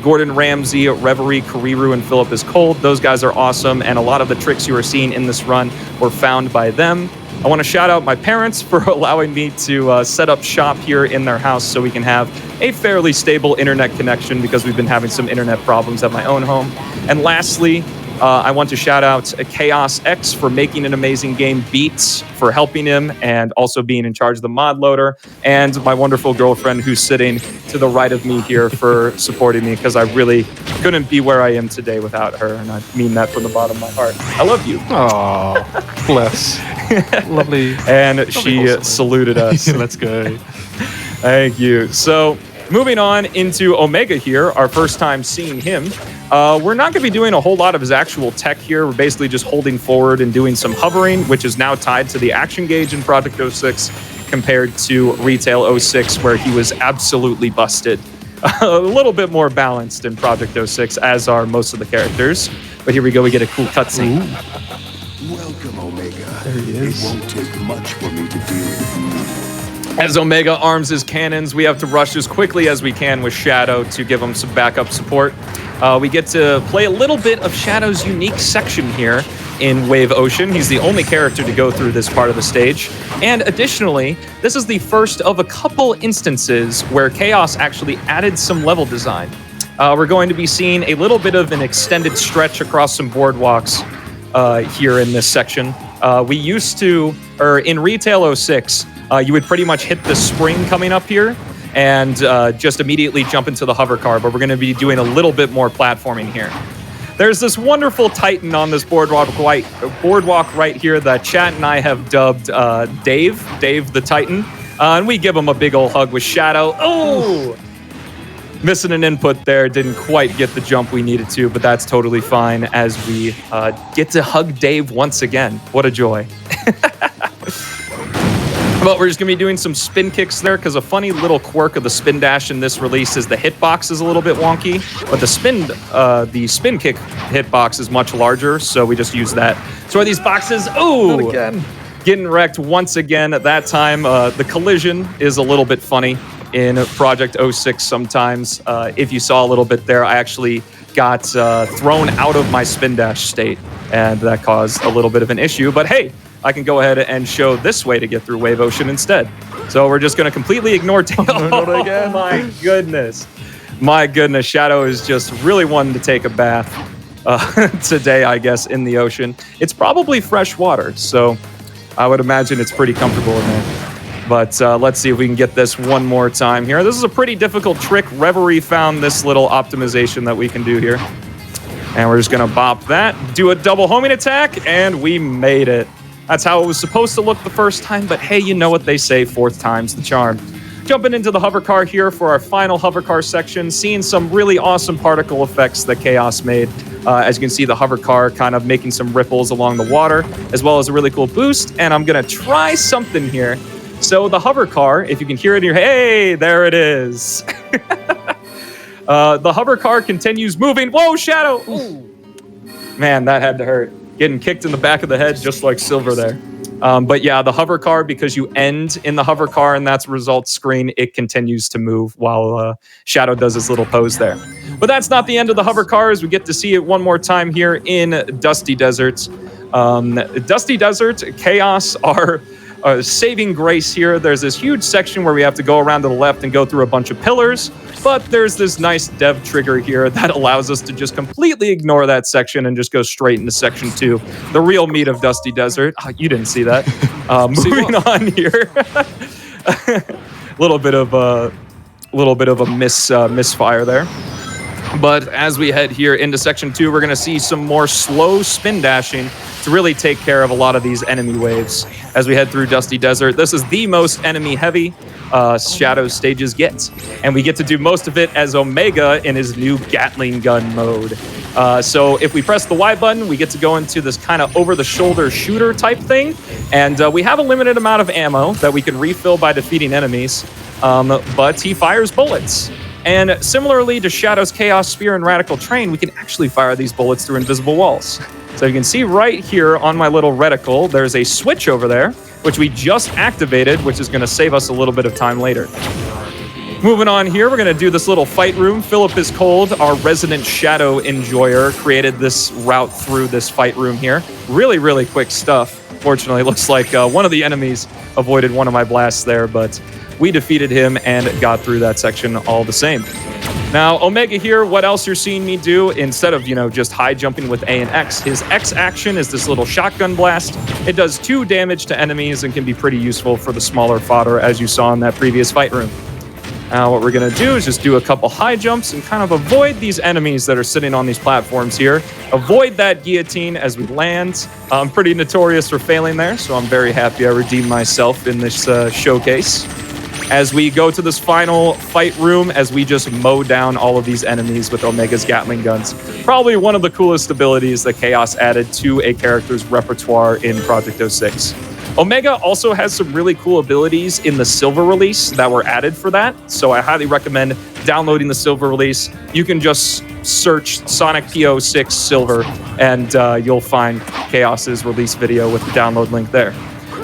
Gordon Ramsay, Reverie, Kariru, and Philip is Cold. Those guys are awesome, and a lot of the tricks you are seeing in this run were found by them. I want to shout out my parents for allowing me to set up shop here in their house so we can have a fairly stable internet connection because we've been having some internet problems at my own home. And lastly, I want to shout out Chaos X for making an amazing game, Beats for helping him and also being in charge of the mod loader, and my wonderful girlfriend who's sitting to the right of me here for supporting me because I really couldn't be where I am today without her, and I mean that from the bottom of my heart. I love you. Oh, bless. Lovely. And lovely she wholesome. saluted us. Let's go. Thank you. So moving on into Omega here, our first time seeing him. We're not going to be doing a whole lot of his actual tech here. We're basically just holding forward and doing some hovering, which is now tied to the action gauge in Project 06 compared to Retail 06, where he was absolutely busted. A little bit more balanced in Project 06, as are most of the characters. But here we go, we get a cool cutscene. Welcome, Omega. There he is. It won't take much for me to deal with you. As Omega arms his cannons, we have to rush as quickly as we can with Shadow to give him some backup support. We get to play a little bit of Shadow's unique section here, in Wave Ocean. He's the only character to go through this part of the stage. And additionally, this is the first of a couple instances where Chaos actually added some level design. We're going to be seeing a little bit of an extended stretch across some boardwalks here in this section. We used to, or in Retail 06, you would pretty much hit the spring coming up here and just immediately jump into the hover car, but we're going to be doing a little bit more platforming here. There's this wonderful Titan on this boardwalk right here that Chat and I have dubbed Dave the Titan, and we give him a big old hug with Shadow. Oh! Missing an input there, didn't quite get the jump we needed to, but that's totally fine as we get to hug Dave once again. What a joy. But we're just going to be doing some spin kicks there because a funny little quirk of the spin dash in this release is the hitbox is a little bit wonky, but the spin kick hitbox is much larger, so we just use that. So are these boxes? Oh! Not again. Getting wrecked once again at that time. The collision is a little bit funny in Project 06 sometimes. If you saw a little bit there, I actually got thrown out of my spin dash state, and that caused a little bit of an issue. But hey, I can go ahead and show this way to get through Wave Ocean instead. So we're just going to completely ignore tail. Not again. Oh my goodness. My goodness, Shadow is just really wanting to take a bath today, I guess, in the ocean. It's probably fresh water, so I would imagine it's pretty comfortable in there. But let's see if we can get this one more time here. This is a pretty difficult trick. Reverie found this little optimization that we can do here. And we're just going to bop that, do a double homing attack, and we made it. That's how it was supposed to look the first time, but hey, you know what they say, fourth time's the charm. Jumping into the hover car here for our final hover car section, seeing some really awesome particle effects that Chaos made. As you can see, the hover car kind of making some ripples along the water, as well as a really cool boost. And I'm going to try something here. So the hover car, if you can hear it in your, hey, there it is. The hover car continues moving. Whoa, Shadow! Ooh. Man, that had to hurt. Getting kicked in the back of the head, just like Silver there. But yeah, the hover car, because you end in the hover car and that's results screen, it continues to move while Shadow does his little pose there. But that's not the end of the hover cars. We get to see it one more time here in Dusty Desert. Dusty Desert, Chaos are saving grace here. There's this huge section where we have to go around to the left and go through a bunch of pillars, but there's this nice dev trigger here that allows us to just completely ignore that section and just go straight into section 2, the real meat of Dusty Desert. Oh, you didn't see that. Moving on here. Little bit of a misfire there. But as we head here into section 2, we're going to see some more slow spin dashing to really take care of a lot of these enemy waves. As we head through Dusty Desert, this is the most enemy-heavy Shadow stages get. And we get to do most of it as Omega in his new Gatling gun mode. So if we press the Y button, we get to go into this kind of over-the-shoulder shooter type thing. And we have a limited amount of ammo that we can refill by defeating enemies. But he fires bullets. And similarly to Shadow's Chaos Spear and Radical Train, we can actually fire these bullets through invisible walls. So you can see right here on my little reticle, there's a switch over there, which we just activated, which is going to save us a little bit of time later. Moving on here, we're going to do this little fight room. Philip is cold, our resident Shadow enjoyer, created this route through this fight room here. Really, really quick stuff. Fortunately, it looks like one of the enemies avoided one of my blasts there, but we defeated him and got through that section all the same. Now, Omega here, what else you're seeing me do, instead of, just high jumping with A and X, his X action is this little shotgun blast. It does 2 damage to enemies and can be pretty useful for the smaller fodder, as you saw in that previous fight room. Now, what we're going to do is just do a couple high jumps and kind of avoid these enemies that are sitting on these platforms here. Avoid that guillotine as we land. I'm pretty notorious for failing there, so I'm very happy I redeemed myself in this showcase. As we go to this final fight room, as we just mow down all of these enemies with Omega's Gatling guns. Probably one of the coolest abilities that Chaos added to a character's repertoire in Project 06. Omega also has some really cool abilities in the Silver release that were added for that, so I highly recommend downloading the Silver release. You can just search Sonic P06 Silver, and you'll find Chaos's release video with the download link there.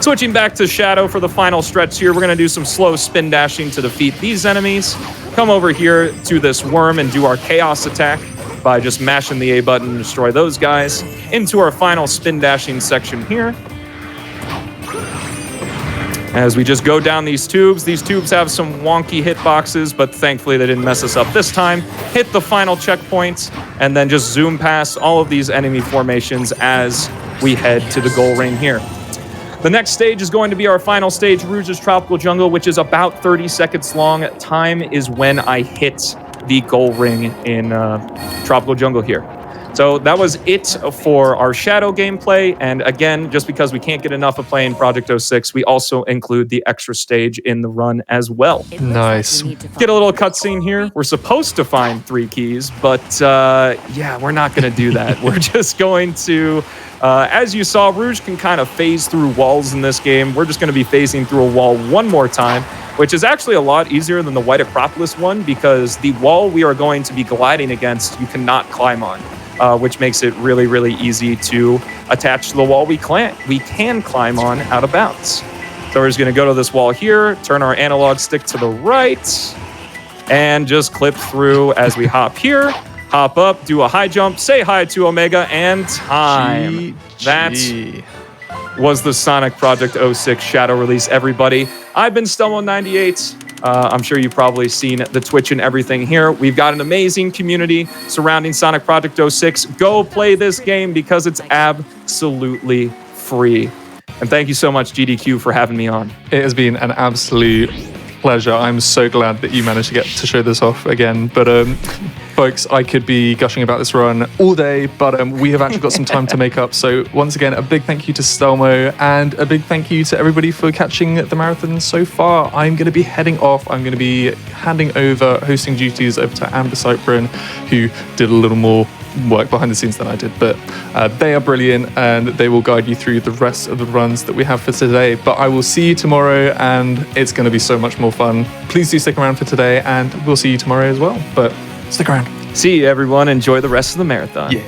Switching back to Shadow for the final stretch here, we're going to do some slow spin dashing to defeat these enemies. Come over here to this worm and do our Chaos attack. by just mashing the A button to destroy those guys. Into our final spin dashing section here. As we just go down these tubes have some wonky hitboxes, but thankfully they didn't mess us up this time. Hit the final checkpoint, and then just zoom past all of these enemy formations as we head to the goal ring here. The next stage is going to be our final stage, Rouge's Tropical Jungle, which is about 30 seconds long. Time is when I hit the goal ring in Tropical Jungle here. So that was it for our Shadow gameplay. And again, just because we can't get enough of playing Project 06, we also include the extra stage in the run as well. Nice. Get a little cutscene here. We're supposed to find 3 keys, but yeah, we're not going to do that. We're just going to, as you saw, Rouge can kind of phase through walls in this game. We're just going to be phasing through a wall one more time, which is actually a lot easier than the White Acropolis one, because the wall we are going to be gliding against, you cannot climb on. Which makes it really, really easy to attach to the wall we can climb on out of bounds. So we're just going to go to this wall here, turn our analog stick to the right, and just clip through as we hop here, hop up, do a high jump, say hi to Omega, and time. That was the Sonic Project 06 Shadow release, everybody. I've been stelmo98. I'm sure you've probably seen the Twitch and everything here. We've got an amazing community surrounding Sonic Project 06. Go play this game because it's absolutely free. And thank you so much, GDQ, for having me on. It has been an absolute pleasure. I'm so glad that you managed to get to show this off again. But folks, I could be gushing about this run all day, but we have actually got some time to make up. So once again, a big thank you to Stelmo, and a big thank you to everybody for catching the marathon so far. I'm going to be heading off. I'm going to be handing over hosting duties over to Amber Cyprin, who did a little more work behind the scenes than I did, but they are brilliant, and they will guide you through the rest of the runs that we have for today. But I will see you tomorrow, and it's going to be so much more fun. Please do stick around for today, and we'll see you tomorrow as well. But stick around. See you, everyone. Enjoy the rest of the marathon. Yeah.